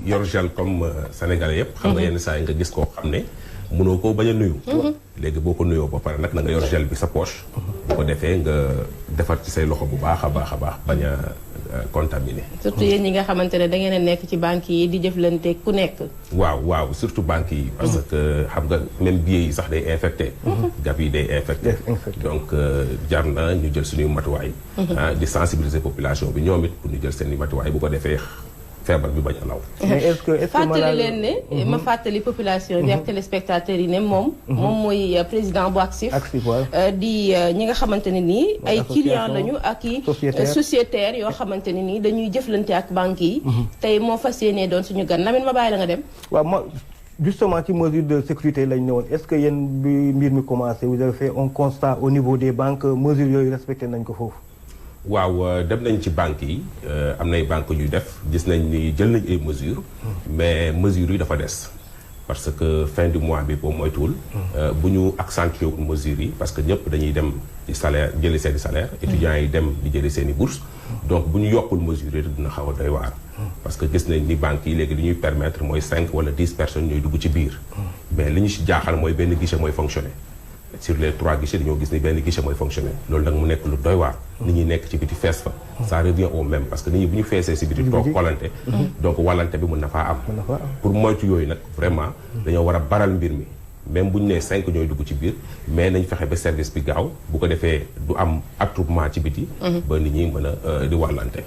yor gel comme sénégalais yëpp. xam nga yenn saa yi nga gis koo xam ne mënoo koo bañ a nuyu. léegi boo ko nuyoo ba pare nag na nga yor gel bi sa poche. bu ko defee nga defar ci say loxo bu baax a baax a baax bañ a contaminé. surtout yéen ñi nga xamante ne da ngeen a nekk ci banques yi di jëflante ku nekk. waaw surtout banques yi. parce que xam nga même billets yi sax day infecté. gab yi day infecté. donc jar na ñu jël suñuy matuwaay. di sensibiliser population bi ñoom it pour ñu jël seen i matuwaay bu ko defee feebar bi bañ a law. mais est-ce que fàttali leen ne. ma fàttali population bi ak téléspectateurs yi ne moom. moom mooy président bu ACSIF. di ñi nga xamante ne nii. ay clients lañu ak i sociétaires yoo xamante ne nii dañuy jëflante ak banques yi. tey moo fas yéenee doon suñu gan Lamine ma bàyyi la nga dem. waaw ma justement ci mesure de sécurité lañ ne woon est-ce que yéen bi mbir mi commencé vous avez fait un constat au niveau des banques mesures yooyu respecté nañ ko foofu. waaw dem nañ ci banques yi am nay banques yuy def gis nañ ni jël nañ ay mesures. mais mesures yi dafa des. parce que fin du mois bi boo moytuwul. bu ñu accentué wul mesures yi parce que ñëpp dañuy dem ci salaire jëli seen i salaire. étudiants yi dem di jëli seen i bourse donc bu ñu yokkul mesures yi dina xaw a doy waar. parce que gis nañ ni banques yi léegi li ñuy permettre mooy 5 wala 10 personnes ñooy dugg ci biir. mais li ñu si jaaxal mooy benn guichet mooy fonctionner. sur les 3 guichets dañoo gis ni benn guichet mooy fonctionner loolu nag mu nekk lu doy waar. nit ñi nekk ci biti fees fa. ça revient au même parce que nit ñi bu ñu feesee si biti toog xoolante. donc wàllante bi mën na faa am. pour moytu yooyu nag vraiment dañoo war a baral mbir mi. même bu ñu nee 5 ñooy dugg ci biir mais nañ fexe ba service bi gaaw bu ko defee du am attroupement ci biti. ba nit ñi mën a di wàllante.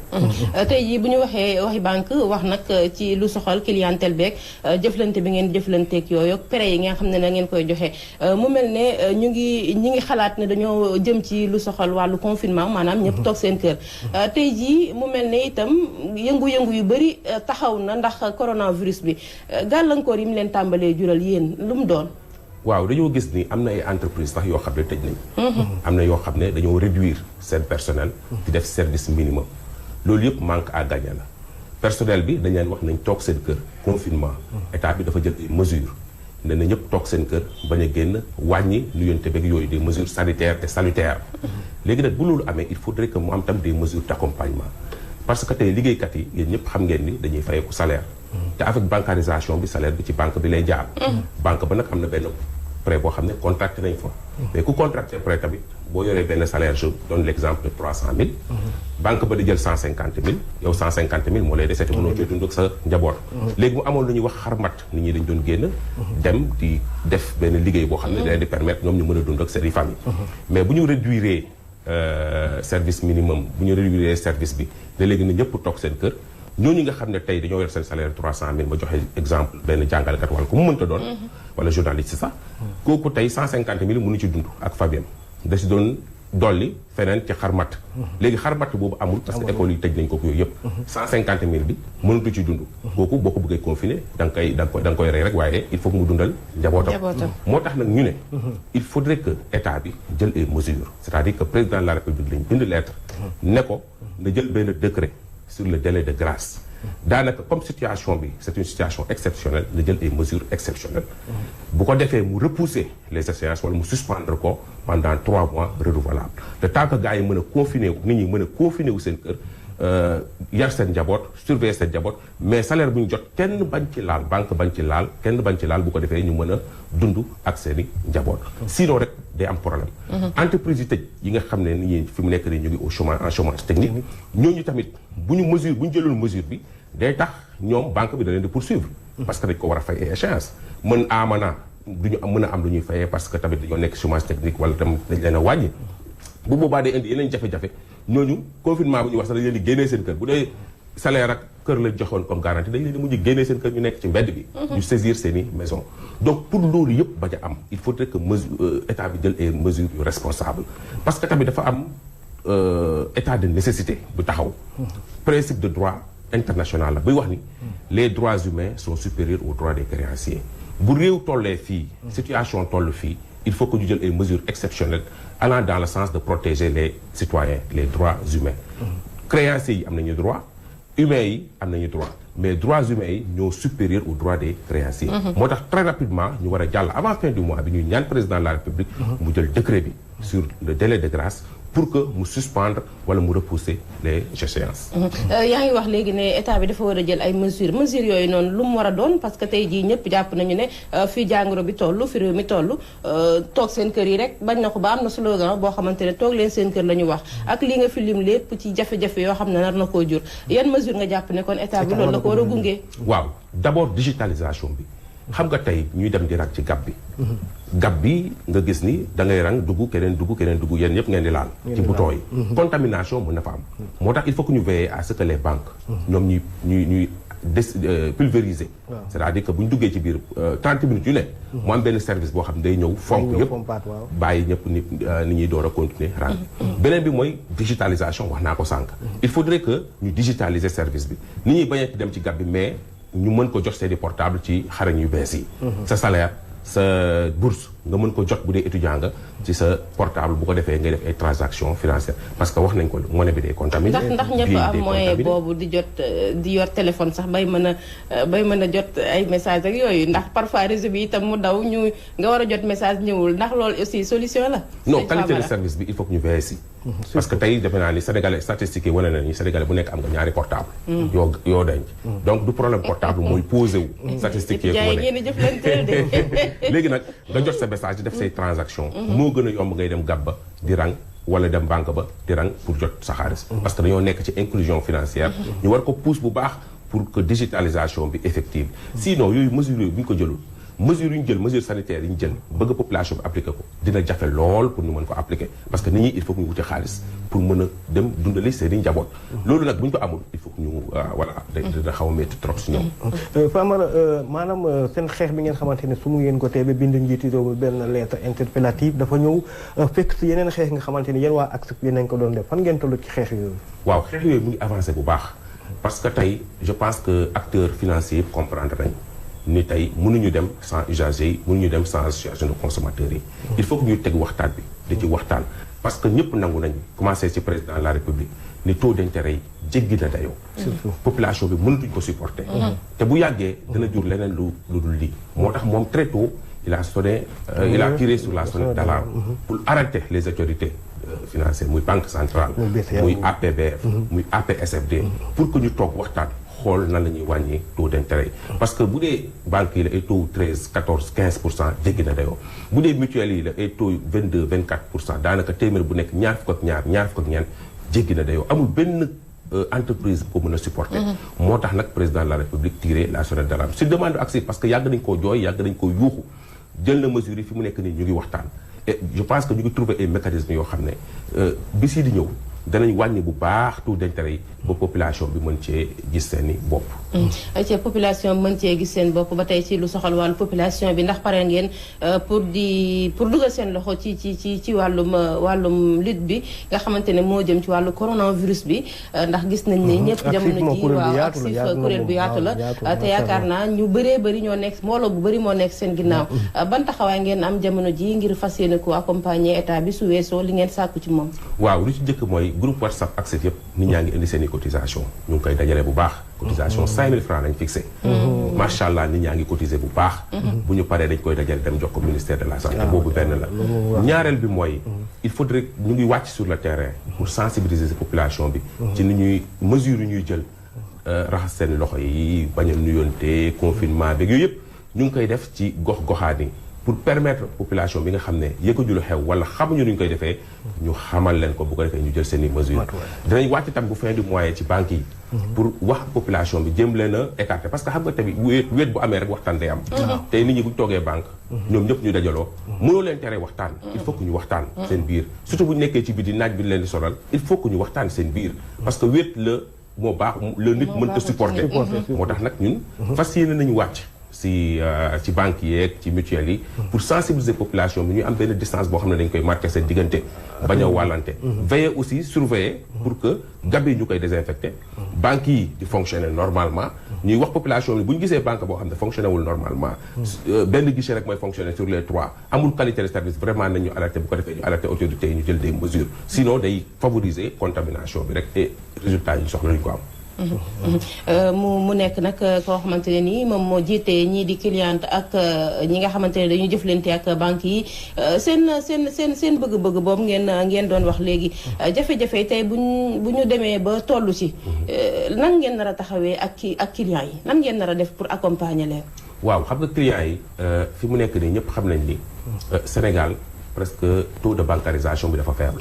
tey jii bu ñu waxee waxi banque wax nag ci lu soxal clientèle beeg jëflante bi ngeen jëflanteeg yooyu prêt yi nga xam ne na ngeen koy joxe mu mel ne ñi ngi xalaat ne dañoo jëm ci lu soxal wàllu confinement maanaam ñëpp toog seen kër. tey jii mu mel ne itam yëngu-yëngu yu bëri taxaw na ndax coronavirus bi gàllankoor yi mu leen tàmbalee jural yéen lu mu doon. waaw dañoo gis ni am na ay entreprise sax yoo xam ne tëj nañ. am na yoo xam ne dañoo réduire seen personnel. di def service minimum. loolu yëpp manque à gagner la. personnel bi dañ leen wax nañ toog seen kër confinement. état bi dafa jël ay mesures. ne na ñëpp toog seen kër bañ a génn wàññi nuyonte beeg yooyu des mesures sanitaires et salutaires. léegi nag bu loolu amee il faudrait que mu am tam des mesures d'accompagnement. parce que tey liggéeykat yi yéen ñëpp xam ngeen ni dañuy fayeeku salaire. te avec bancarisation bi salaire bi ci banque bi lay jaar. banque ba nag am na benn prêt boo xam ne contracté nañ fa. mais ku contracté prêt tamit boo yoree benn salaire je donne l'exemple de 300 000. banque ba di jël 150 000 yow 150 000 moo lay dese te mënoo cee dund ak sa njaboot. léegi mu amoon lu ñuy wax xarmat nit ñi dañ doon génn. dem di def benn liggéey boo xam ne da leen di permettre ñoom ñu mën a dund ak seen i famille. mais bu ñu réduire service minimum bu ñu réduire service bi da léegi na ñëpp toog seen kër. ñooñu nga xam ne tey dañoo yor seen salaire 300 000 ma joxe exemple benn jàngalekat wala ku mu mënta doon. wala journaliste sax. kooku tey 150 000 mënu ci dund ak famille am da si doon dolli feneen ci xarmat. léegi xarmat boobu amul parce que école yi tëj nañ ko yooyu yëpp. 150 000 bi mënatu ci dund. kooku boo ko bëggee confiner da nga koy rey rek waaye il faut que mu dundal njabootam. moo tax nag ñu ne. il faudrait que état bi jël ay mesures. c'est-à-dire que président de la république lañ bind lettre. ne ko na jël benn décret. sur le délai de grâce. daanaka comme situation bi c'est une situation exceptionnelle na jël ay mesures exceptionnelles. bu ko defee mu repousser les échéances wala mu suspendre ko pendant 3 mois renouvelables. de tant que gars yi mën a confiner wu nit ñi mën a confiner wu seen kër yar seen njaboot surveiller seen njaboot mais salaire bu ñu jot kenn bañ ci laal banque bañ ci laal kenn bañ ci laal bu ko defee ñu mën a dund ak seen i njaboot. sinon rek day am problème. entreprise yi tëj yi nga xam ne nit ñi fi mu nekk nii ñu ngi au chômage en chômage technique. ñooñu tamit bu ñu jëlul mesure bi day tax ñoom banque bi da leen di poursuivre. parce que dañ ko war a fay ay échéance mën amana du ñu mën a am lu ñuy fayee parce que tamit dañoo nekk chômage technique wala tam dañ leen a wàññi. bu boobaa day indi yeneen jafe-jafe ñooñu confinement bu ñu wax sax dañ leen di génnee seen kër bu dee salaire ak kër lañ joxoon comme garantie dañ leen di mujj génnee seen kër ñu nekk ci mbedd bi. ñu saisir seen i maison donc pour loolu yëpp bañ a am il faudrait que état bi jël ay mesures yu responsable parce que tamit dafa am état de nécessité bu taxaw. principe de droit international la buy wax ni les droits humains sont supérieurs aux droits des créanciers bu réew tollee fii situation toll fii il faut que ñu jël ay mesures exceptionnelles allant dans le sens de protéger les citoyens les droits humains. créanciers yi am nañu droit humains yi am nañu droit mais droits humains yi ñoo supérieurs aux droits des créanciers. moo tax très rapidement ñu war a jàll avant fin du mois bi ñuy ñaan président de la république mu jël décret bi sur le délai de grâce pour que mu suspendre wala mu repousser les échéances. yaa ngi wax léegi ne état bi dafa war a jël ay mesures yooyu noonu lu mu war a doon parce que tey jii ñëpp jàpp nañu ne fii jàngoro bi toll fi réew mi toll toog seen kër yi rek bañ na ko ba am na slogan boo xamante ne toog leen seen kër la ñu wax ak li nga fi lim lépp ci jafe-jafe yoo xam ne nar na koo jur yan mesure nga jàpp ne kon état bi loolu la ko war a gunge. waaw d'abord digitalisation bi xam nga tey ñuy dem di rang ci gab bi. gab bi nga gis ni da ngay rang dugg keneen dugg yéen ñëpp ngeen di laal. ci bouton yi. contamination mën na fa am. moo tax il faut que ñu veiller à ce que les banques. ñoom ñuy pulvériser. c'est-à-dire que bu ñu duggee ci biir 30 minutes yu ne. mu am benn service boo xam ne day ñëw fomp yëpp bàyyi ñëpp ni ñuy door a continuer rang. beneen bi mooy digitalisation wax naa ko sànq. il faudrait que ñu digitaliser service bi ni ñuy bañati dem ci gab bi mais ñu mën ko jox seeni portable ci xarañ yu bees yi. sa salaire sa bourse nga mën ko jot bu dee étudiant nga ci sa portable bu ko defee ngay def ay transactions financières parce que wax nañ ko monnaie bi day contaminé. ndax ñëpp am moyen boobu di jot di yor téléphone sax bay mën a jot ay message ak yooyu ndax parfois réseau bi itam mu daw ñu nga war a jot message ñëwul ndax loolu aussi solution la. non qualité de service bi il faut que ñu veiller si. parce que tey defe naa ni Sénégalais statistiques yi wane na ni Sénégalais bu nekk am nga ñaari portable yoo denc. donc du problème portable mooy posé wu. statistiques yeeg wane léegi nag nga jot sa message di def say transaction moo gën a yomb ngay dem gab ba di rang wala dem banque ba di rang pour jot sa xaalis. parce que dañoo nekk ci inclusion financière. ñu war ko pousse bu baax pour que digitalisation bi effective. sinon yooyu mesures yooyu bu ñu ko jëlul. mesures yu ñu jël mesures sanitaires yi ñu jël bëgg population bi appliquer ko dina jafe lool pour ñu mën ko appliquer parce que nit ñi il faut que ñu wuti xaalis pour mën a dem dundali seeni njaboot. loolu nag bu ñu ko amul il faut que ñu voilà dina xaw a métti trop si ñoom. Famara maanaam seen xeex bi ngeen xamante ne su mu ngeen ko tee ba bind njiiti réew mi benn lettre interpellative dafa ñëw fekk si yeneen xeex nga xamante ni yéen waa ACSEC yéen ko doon def fan ngeen toll ci xeex yooyu. waaw xeex yooyu mu ngi avancé bu baax parce que tey je pense que acteurs financiers yëpp comprendre nañ ni tey mënuñu dem sans usagers yi mënuñu dem sans association de consommateurs yi. il faut que ñu teg waxtaan bi di ci waxtaan. parce que ñëpp nangu nañ commencé ci président de la république ni taux d'intérêt yi jéggi na dayoo. population bi mënatuñ ko supporter. te bu yàggee dana jur leneen lu dul lii. moo tax moom très tôt il a sonné il a tiré sur la sonnette d'alarme pour arrêter les autorités financières muy banque centrale. muy APBF. muy APSFD. pour que ñu toog waxtaan. xool nan la ñuy wàññi taux d'intérêt yi parce que bu dee banques yi la ay taux 13 14 15% jéggi na dayoo bu dee mutuelles yi la ay taux 22 24% daanaka téeméer bu nekk ñaar fukk ak ñeent jéggi na dayoo amul benn entreprise bu ko mën a supporter. moo tax nag président de la république tiré la sonnette d'alarme si demande accès parce que yàgg nañ koo jooy yàgg nañ koo yuuxu jël na mesures yi fi mu nekk nii ñu ngi waxtaan et je pense que ñu ngi trouver ay mécanismes yoo xam ne bis yi di ñëw danañ wàññi bu baax taux d'intérêt yi ba population bi mën cee gis seen i bopp. ci population mën cee gis seen bopp ba tey ci lu soxal wàllu population bi ndax pare ngeen pour dugal seen loxo ci wàllum lutte bi nga xamante ne moo jëm ci wàllu coronavirus bi ndax gis nañ ne ñëpp jamono ji waaw ak sif kuréel bu yaatu la te yaakaar naa ñu bëree bëri ñoo nekk mbooloo bu bëri moo nekk seen ginnaaw ban taxawaay ngeen am jamono ji ngir fas yéene ko accompagner état bi su weesoo li ngeen sàkku ci moom. waaw lu ci njëkk mooy groupe WhatsApp ACSEC yëpp nit ñaa ngi indi seen i cotisation ñu ngi koy dajale bu baax cotisation 5000 francs lañ fixé macha allah nit ñaa ngi cotiser bu baax bu ñu paree dañ koy dajale dem jox ko ministère de la santé boobu benn la ñaareel bi mooy il faudrait ñu ngi wàcc sur le terrain pour sensibiliser population bi ci ni ñuy mesures yu ñuy jël raxas seen loxo yi bañ a nuyoonte confinement beeg yooyu yëpp ñu ngi koy def ci gox-goxaan yi pour permettre population bi nga xam ne yëkkaju lu xew wala xamuñu nu ñu koy defee ñu xamal leen ko bu ko defee ñu jël seen i mesures dinañ wàcc tam bu fin du mois ci banques yi pour wax population bi jéem leen a écarter parce que xam nga tamit wéet bu amee rek waxtaan day am tey nit ñi bu ñu toogee banque ñoom ñëpp ñu dajaloo mënoo leen tere waxtaan il faut que ñu waxtaan seen biir surtout bu ñu nekkee ci biir di naaj bi leen di sonal il faut que ñu waxtaan seen biir parce que wéet la moo baax la nit mënta supporter moo tax nag ñun fas yéene nañu wàcc ci banques yeeg ci mutuelles yi pour sensibiliser population bi ñuy am benn distance boo xam ne dañ koy marqué seen diggante bañ a wàllante veiller aussi surveiller pour que gab yi ñu koy désinfecter banques yi di fonctionner normalement ñuy wax population bi bu ñu gisee banque boo xam ne fonctionné wul normalement benn guichet rek mooy fonctionner sur les 3 amul qualité de service vraiment nañ ñu alerter bu ko defee ñu alerter autorités yi ñu jël des mesures sinon day favoriser contamination bi rek et résultat yi ñu soxla ñu ko am mu nekk nag koo xamante ne nii moom moo jiite ñii di client ak ñi nga xamante ne dañuy jëflante ak banques yi seen bëgg-bëgg boobu ngeen doon wax léegi jafe-jafe tey bu ñu demee ba tollu ci nan ngeen nar a taxawee ak clients yi nan ngeen nar a def pour accompagner leen. waaw xam nga clients yi fi mu nekk nii ñëpp xam nañ ni Sénégal presque taux de bancarisation bi dafa faible.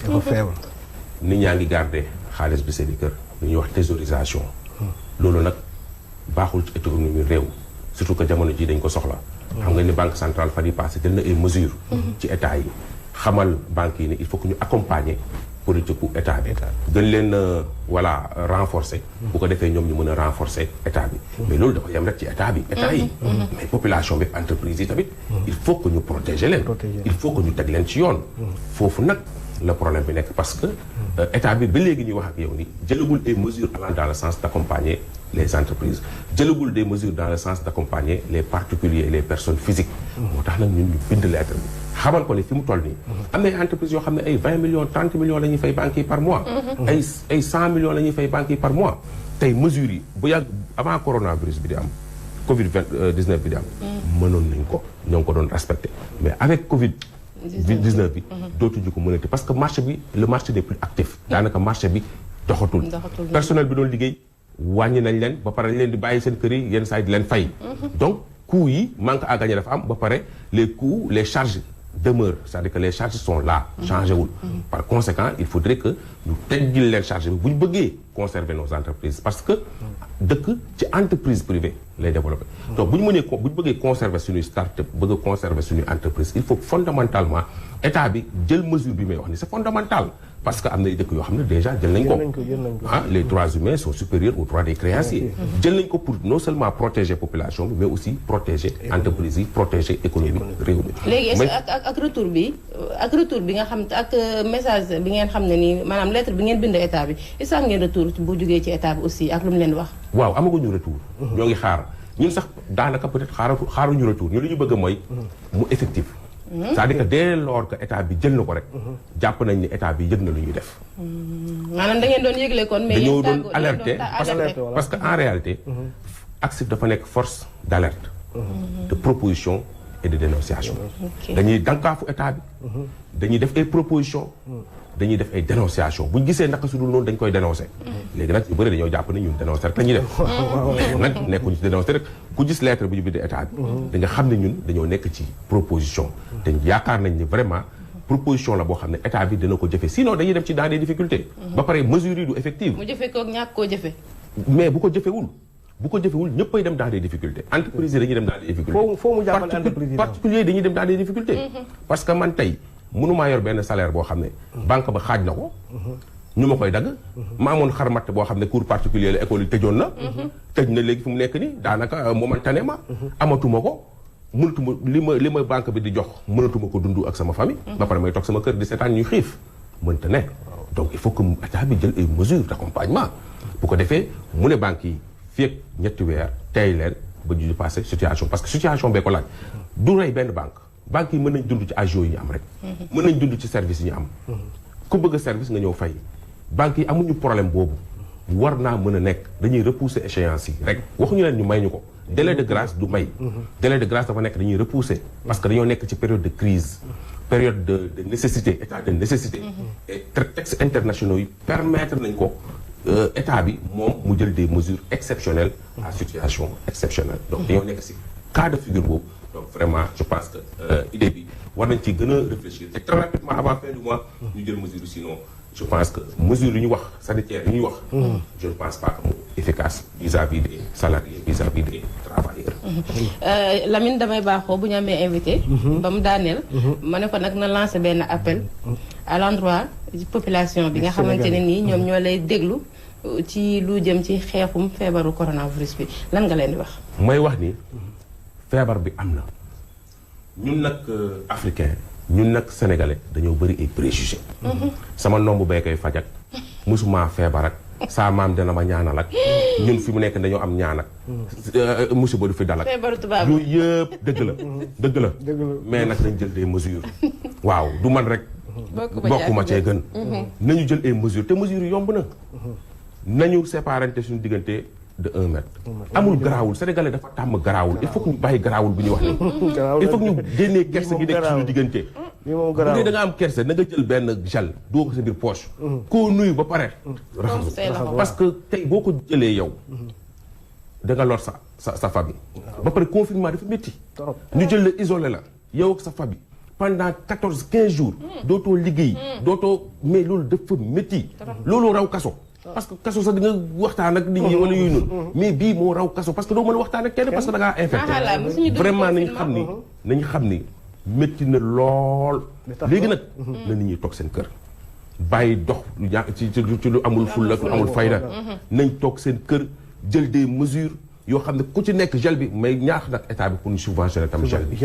nit ñaa ngi garder xaalis bi seen i kër lu ñuy wax thésaurisation. loolu nag baaxul ci économie réew surtout que jamono ji dañ ko soxla. xam nga ni banque centrale fan yii passé jël na ay mesures. ci état yi xamal banques yi ne il faut que ñu accompagner politique gu état bi. gën leen voilà renforcer. bu ko defee ñoom ñu mën a renforcer état bi. mais loolu dafa yem rek ci état bi état yi. mais population bi entreprise yi tamit. il faut que ñu protéger leen. il faut que ñu teg leen ci yoon. foofu nag le problème bi nekk parce que état bi ba léegi ñuy wax ak yow ni jëlagul ay mesures allant dans le sens d'accompagner les entreprises jëlagul des mesures dans le sens d'accompagner les particuliers les personnes physiques. moo tax nag ñun ñu bind lettre bi xamal ko ne fi mu toll nii. am na ay entreprises yoo xam ne ay 20 millions 30 millions la ñuy fay banques yi par mois. ay 100 millions la ñuy fay banques yi par mois. tey mesures yi bu yàgg avant coronavirus bi di am Covid 19 bi di am. mënoon nañ ko ñoo ngi ko doon respecté mais avec Covid. 19 bi dootuñu ko mënati parce que marché bi le marché n'est plus actif daanaka marché bi doxatul personnel bi doon liggéey wàññi nañ leen ba pare leen di bàyyi seen kër yi yenn saa yi di leen fay donc coûts yi manque à gagner dafa am ba pare les coûts les charges demeurent c'est-à-dire que les charges sont là changé wul par conséquent il faudrait que ñu teggil leen charge bi bu ñu bëggee conserver nos entreprises parce que dëkk ci entreprise privée lay développer donc bu ñu bëggee conserver suñuy start-up bëgg a conserver suñuy entreprise il faut fondamentalement état bi jël mesure bi may wax ni c'est fondamental parce que am na dëkk yoo xam ne déjà jël nañ ko les droits humains sont supérieurs aux droits des créanciers jël nañ ko pour non seulement protéger population bi mais aussi protéger entreprise yi protéger économie réew mi léegi ak retour bi nga xam ak message bi ngeen xam ne nii maanaam lettre bi ngeen bind état bi est-ce que ngeen retour bu jógee ci état bi aussi ak lu mu leen wax waaw amaguñu retour ñoo ngi xaar ñun sax daanaka peut-être xaaruñu retour ñu li ñu bëgg mooy mu effectif c'est-à-dire que dès lors que état bi jël na ko rek jàpp nañ ni état bi yëg na lu ñuy def maanaam da ngeen doon yëgle kon mais dañoo doon alerter parce que en réalité ACSIF dafa nekk force d'alerte de proposition et de dénonciation dañuy dankaafu état bi dañuy def ay proposition dañuy def ay dénonciation bu ñu gisee naka su dul noonu dañ koy dénoncer léegi nag ñu bëri dañoo jàpp ne ñun dénoncer rek la ñuy def mais nag nekkuñu ci dénoncer rek ku gis lettre bi ñu bindee état bi da nga xam ne ñun dañoo nekk ci proposition te yaakaar nañ ni vraiment proposition la boo xam ne état bi dina ko jëfe sinon dañuy dem ci dans des difficultés ba pare mesures yi du effective mu jëfe ko ñàkk koo jëfe mais bu ko jëfewul ñëppay dem dans des difficultés entreprises yi dañuy dem dans des difficultés foo mu jàppale entreprise particulier dañuy dem dans des difficultés parce que man tey mënumaa yor benn salaire boo xam ne banque ba xaaj na ko ñu ma koy dagg ma amoon xarmat boo xam ne cours particulier la école yi tëjoon na tëj na léegi fu mu nekk ni daanaka momentanément amatuma ko mënatuma li ma banque bi di jox mënatuma ko dund ak sama famille ba pare may toog sama kër di seetaan ñuy xiif mënta ne donc il faut que état bi jël ay mesures d'accompagnement bu ko defee mu ne banques yi fii ak ñetti weer tey leen ba ñu passé situation parce que situation bee ko laaj du rey benn banque yi mën nañ dund ci agio yi ñu am rek mën nañ dund ci service yi ñu am ku bëgg service nga ñëw fay banques yi amuñu problème boobu war naa mën a nekk dañuy repousser échéance yi rek waxuñu leen ñu may ñu ko délai de grâce du may délai de grâce dafa nekk dañuy repousser parce que dañoo nekk ci période de crise période de nécessité état de nécessité et textes internationaux yi permettre nañ ko état bi moom mu jël des mesures exceptionnelles à situation exceptionnelle donc dañoo nekk ci cas de figure boobu donc vraiment je pense que idée bi war nañ ci gën a réfléchir te très rapidement avant fin du mois ñu jël mesure sinon je pense que mesure yi ñu wax sanitaire yi ñuy wax je ne pense pas que mu efficace vis-à-vis des salariés vis-à-vis des travailleurs Lamine damay baaxoo bu ñu amee invité ba mu daaneel ma ne ko nag na lancer benn appel à l'endroit population bi nga xamante ne nii ñoom ñoo lay déglu ci lu jëm ci xeexum feebaru coronavirus bi lan nga leen di wax mooy wax ni feebar bi am na ñun nag africain ñun nag sénégalais dañoo bëri ay préjugés sama nombu bee koy faj ak musuma feebar ak saa maam dana ma ñaanal ak ñun fi mu nekk dañoo am ñaan ak musiba du fi dal ak feebaru tubaab yooyu yëpp dëgg la mais nag nañ jël des mesures waaw du man rek bokkuma cee gën nañu jël ay mesures te mesures yi yomb na nañu séparante suñu diggante de 1 mètre. amul garaawul sénégalais dafa tàmm garaawul il faut que ñu bàyyi garaawul bu ñuy wax nii. il faut que ñu génnee kersa gi nekk suñu diggante. bu dee da nga am kersa na nga jël benn gel doo ko sa biir poche. koo nuyu ba pare. raxasu parce que tey boo ko jëlee yow. da nga lor sa famille. ba pare confinement dafa métti. ñu jël la isolé la yow ak sa famille pendant 14-15 jours. dootoo liggéey. dootoo mais loolu dafa métti. loolu raw kaso. parce que kaso sax di nga waxtaan ak nit ñi wala yooyu noonu. mais bii moo raw kaso parce que doo mën a waxtaan ak kenn parce que da ngaa infecté. vraiment nañu xam ni métti na lool. léegi nag na nit ñi toog seen kër. bàyyi dox ci lu amul ful ak lu amul fayda. nañ toog seen kër jël des mesures yoo xam ne ku ci nekk gel bi may ñaax nag état bi pour ñu subventionner tam gel bi.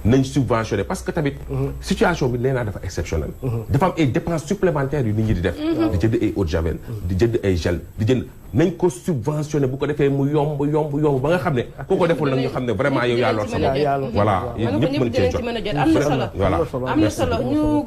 nañ subventionner parce que tamit. situation bi nee naa dafa exceptionnel. dafa am ay dépenses supplémentaires yu nit ñi di def. di jënd ay eau de javel di jënd ay gel di jënd nañ ko subventionner bu ko defee mu yomb ba nga xam ne ku ko deful nag ñu xam ne vraiment yow yaa lor sa bopp. voilà ñëpp mën cee jot am na solo. voilà am na solo ñu